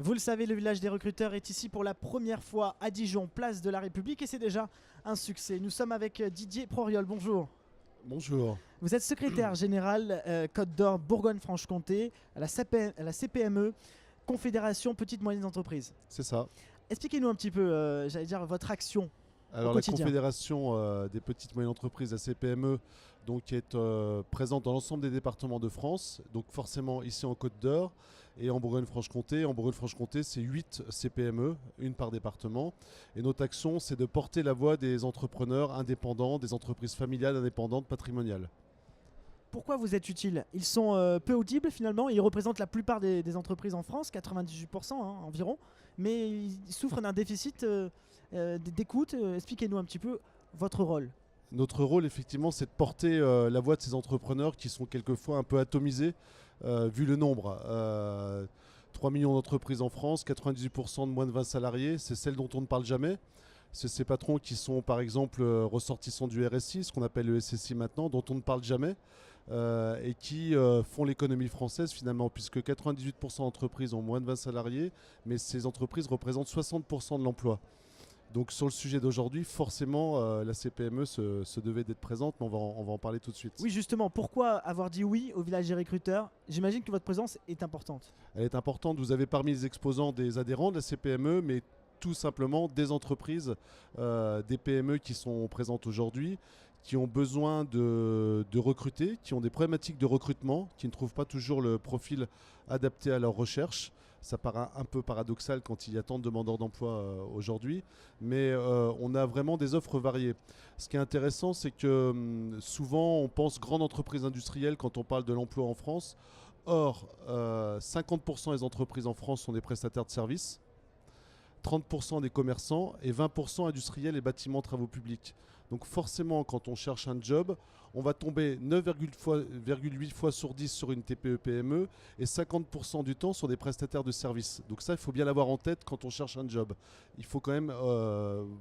Vous le savez, le village des recruteurs est ici pour la première fois à Dijon, place de la République, et c'est déjà un succès. Nous sommes avec Didier Proriol, bonjour. Bonjour. Vous êtes secrétaire général Côte d'Or Bourgogne-Franche-Comté à la CPME, Confédération Petites Moyennes Entreprises. C'est ça. Expliquez-nous un petit peu, j'allais dire, votre action Alors au la quotidien. Confédération des petites et moyennes entreprises, la CPME, donc est présente dans l'ensemble des départements de France, donc forcément ici en Côte d'Or et en Bourgogne-Franche-Comté. En Bourgogne-Franche-Comté, c'est 8 CPME, une par département. Et notre action, c'est de porter la voix des entrepreneurs indépendants, des entreprises familiales indépendantes patrimoniales. Pourquoi vous êtes utile? Ils sont peu audibles finalement, ils représentent la plupart des entreprises en France, 98% environ, mais ils souffrent d'un déficit d'écoute. Expliquez-nous un petit peu votre rôle. Notre rôle, effectivement, c'est de porter la voix de ces entrepreneurs qui sont quelquefois un peu atomisés, vu le nombre. 3 millions d'entreprises en France, 98% de moins de 20 salariés, c'est celles dont on ne parle jamais. C'est ces patrons qui sont, par exemple, ressortissants du RSI, ce qu'on appelle le SSI maintenant, dont on ne parle jamais, et qui font l'économie française finalement, puisque 98% d'entreprises ont moins de 20 salariés, mais ces entreprises représentent 60% de l'emploi. Donc sur le sujet d'aujourd'hui, forcément, la CPME se devait d'être présente, mais on va en parler tout de suite. Oui, justement, pourquoi avoir dit oui au village des recruteurs? J'imagine que votre présence est importante. Elle est importante. Vous avez parmi les exposants des adhérents de la CPME, mais tout simplement des entreprises, des PME qui sont présentes aujourd'hui, qui ont besoin de recruter, qui ont des problématiques de recrutement, qui ne trouvent pas toujours le profil adapté à leur recherche. Ça paraît un peu paradoxal quand il y a tant de demandeurs d'emploi aujourd'hui, mais on a vraiment des offres variées. Ce qui est intéressant, c'est que souvent on pense grande entreprise industrielle quand on parle de l'emploi en France. Or, 50% des entreprises en France sont des prestataires de services, 30% des commerçants et 20% industriels et bâtiments travaux publics. Donc forcément, quand on cherche un job, on va tomber 9,8 fois sur 10 sur une TPE-PME et 50% du temps sur des prestataires de services. Donc ça, il faut bien l'avoir en tête quand on cherche un job. Il faut quand même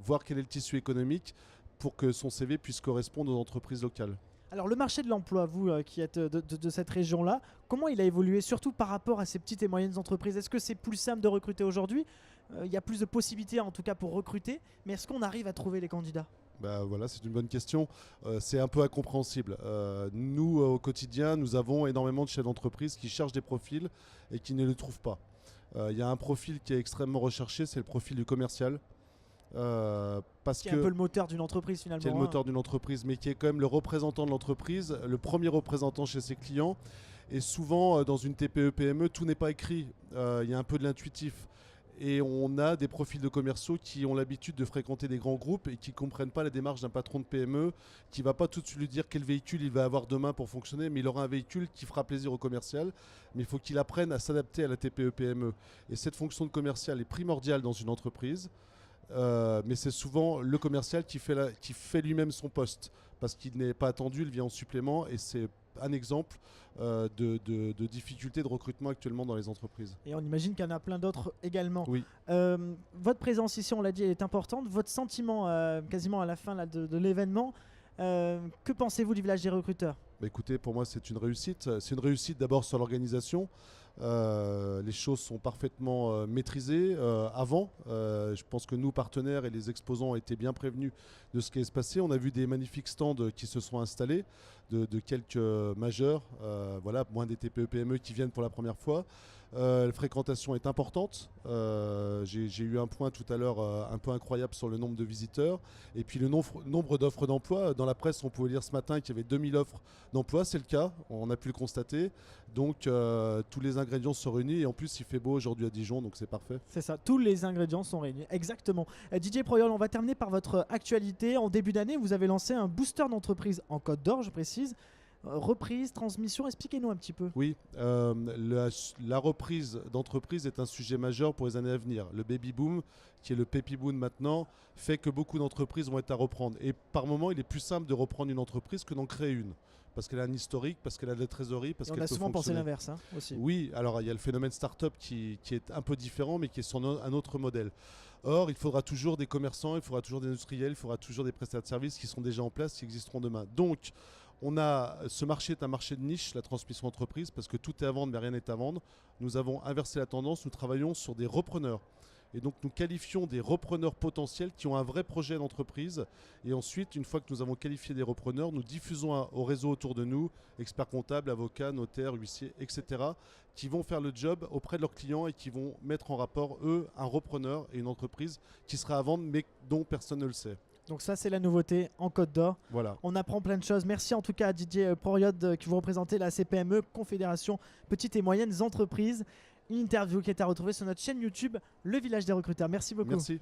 voir quel est le tissu économique pour que son CV puisse correspondre aux entreprises locales. Alors le marché de l'emploi, vous qui êtes de cette région-là, comment il a évolué, surtout par rapport à ces petites et moyennes entreprises? Est-ce que c'est plus simple de recruter aujourd'hui? Il y a plus de possibilités en tout cas pour recruter, mais est-ce qu'on arrive à trouver les candidats? Bah voilà, c'est une bonne question. C'est un peu incompréhensible. Nous, au quotidien, nous avons énormément de chefs d'entreprise qui cherchent des profils et qui ne les trouvent pas. Il y a un profil qui est extrêmement recherché, c'est le profil du commercial. Parce Qui est un peu le moteur d'une entreprise finalement. qui est le moteur d'une entreprise, mais qui est quand même le représentant de l'entreprise, le premier représentant chez ses clients. Et souvent, dans une TPE-PME, tout n'est pas écrit. Il y a un peu de l'intuitif. Et on a des profils de commerciaux qui ont l'habitude de fréquenter des grands groupes et qui ne comprennent pas la démarche d'un patron de PME qui ne va pas tout de suite lui dire quel véhicule il va avoir demain pour fonctionner, mais il aura un véhicule qui fera plaisir au commercial. Mais il faut qu'il apprenne à s'adapter à la TPE-PME. Et cette fonction de commercial est primordiale dans une entreprise. Mais c'est souvent le commercial qui fait lui-même son poste parce qu'il n'est pas attendu, il vient en supplément et c'est un exemple de difficultés de recrutement actuellement dans les entreprises. Et on imagine qu'il y en a plein d'autres également. Oui. Votre présence ici, on l'a dit, elle est importante. Votre sentiment quasiment à la fin là, de l'événement, que pensez-vous du village des recruteurs? Bah écoutez, pour moi c'est une réussite. C'est une réussite d'abord sur l'organisation. Les choses sont parfaitement maîtrisées avant. Je pense que nous, partenaires et les exposants, ont été bien prévenus de ce qui allait se passer. On a vu des magnifiques stands qui se sont installés de quelques majeurs, voilà, moins des TPE-PME qui viennent pour la première fois. La fréquentation est importante. J'ai eu un point tout à l'heure un peu incroyable sur le nombre de visiteurs. Et puis le nombre d'offres d'emploi. Dans la presse, on pouvait lire ce matin qu'il y avait 2000 offres d'emploi. C'est le cas, on a pu le constater. Donc tous les ingrédients sont réunis. Et en plus, il fait beau aujourd'hui à Dijon, donc c'est parfait. C'est ça, tous les ingrédients sont réunis. Exactement. Didier Proyol, on va terminer par votre actualité. En début d'année, vous avez lancé un booster d'entreprise en Côte d'Or, je précise. Reprise, transmission, expliquez-nous un petit peu. Oui, la reprise d'entreprise est un sujet majeur pour les années à venir. Le baby boom, qui est le peppy boom maintenant, fait que beaucoup d'entreprises vont être à reprendre. Et par moment, il est plus simple de reprendre une entreprise que d'en créer une. Parce qu'elle a un historique, parce qu'elle a de la trésorerie, parce Et on qu'elle a peut souvent pensé fonctionner. l'inverse aussi. Oui, alors il y a le phénomène start-up qui est un peu différent, mais qui est sur un autre modèle. Or, il faudra toujours des commerçants, il faudra toujours des industriels, il faudra toujours des prestataires de services qui sont déjà en place, qui existeront demain. Donc, Ce marché est un marché de niche, la transmission d'entreprise, parce que tout est à vendre, mais rien n'est à vendre. Nous avons inversé la tendance, nous travaillons sur des repreneurs. Et donc nous qualifions des repreneurs potentiels qui ont un vrai projet d'entreprise. Et ensuite, une fois que nous avons qualifié des repreneurs, nous diffusons au réseau autour de nous, experts comptables, avocats, notaires, huissiers, etc., qui vont faire le job auprès de leurs clients et qui vont mettre en rapport, eux, un repreneur et une entreprise qui sera à vendre, mais dont personne ne le sait. Donc ça, c'est la nouveauté en Côte d'Or. Voilà. On apprend plein de choses. Merci en tout cas à Didier Proriode qui vous représentez la CPME, Confédération Petites et Moyennes Entreprises. Une interview qui est à retrouver sur notre chaîne YouTube, Le Village des Recruteurs. Merci beaucoup. Merci.